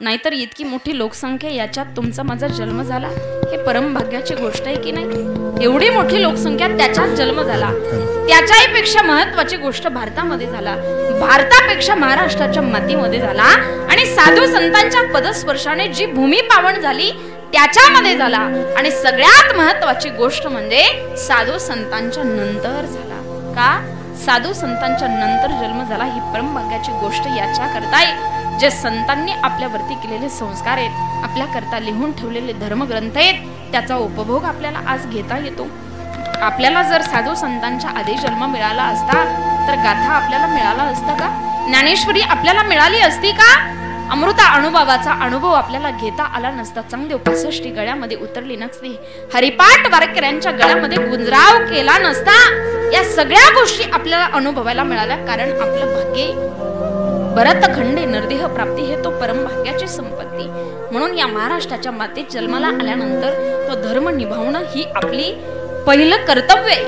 नाहीतर इतकी मोठी लोकसंख्या याच्यात तुमचा माझा जन्म झाला, हे परम भाग्याची गोष्ट आहे की नाही? एवढी मोठी लोकसंख्या त्याच्यात जन्म झाला, त्याच्याही पेक्षा महत्वाची गोष्ट भारतामध्ये झाला, भारतापेक्षा महाराष्ट्राच्या मातीमध्ये झाला, आणि साधू संतांच्या पदस्पर्शाने जी भूमी पावन झाली त्याच्यामध्ये झाला, आणि सगळ्यात महत्वाची गोष्ट म्हणजे साधू संतांच्या नंतर झाला. का? साधू संतांच्या नंतर जन्म झाला ही परम भाग्याची गोष्ट याच्या करता जे संतांनी आपल्यावरती केलेले संस्कार आहेत, आपल्या करता लिहून ठेवलेले धर्मग्रंथ आहेत, त्याचा उपभोग आपल्याला आज घेता येतो. आपल्याला जर साधू संतांच्या आधी जन्म मिळाला असता तर गाथा आपल्याला मिळाला असता का? ज्ञानेश्वरी आपल्याला मिळाली असती का? अमृता अनुभवाचा अनुभव आपल्याला घेता आला नसता. चांगदेव 65 गळ्यामध्ये उतरली नसती, हरिपाठ वारकऱ्यांच्या गळ्यामध्ये गुंजराव केला नसता. या सगळ्या गोष्टी आपल्याला अनुभवायला मिळाल्या कारण आपलं भाग्य भरत खंडे नरदेह प्राप्ती हे तो परम भाग्याची संपत्ती. म्हणून या महाराष्ट्राच्या मातीत जन्माला आल्यानंतर तो धर्म निभावणं ही आपली पहिलं कर्तव्य आहे.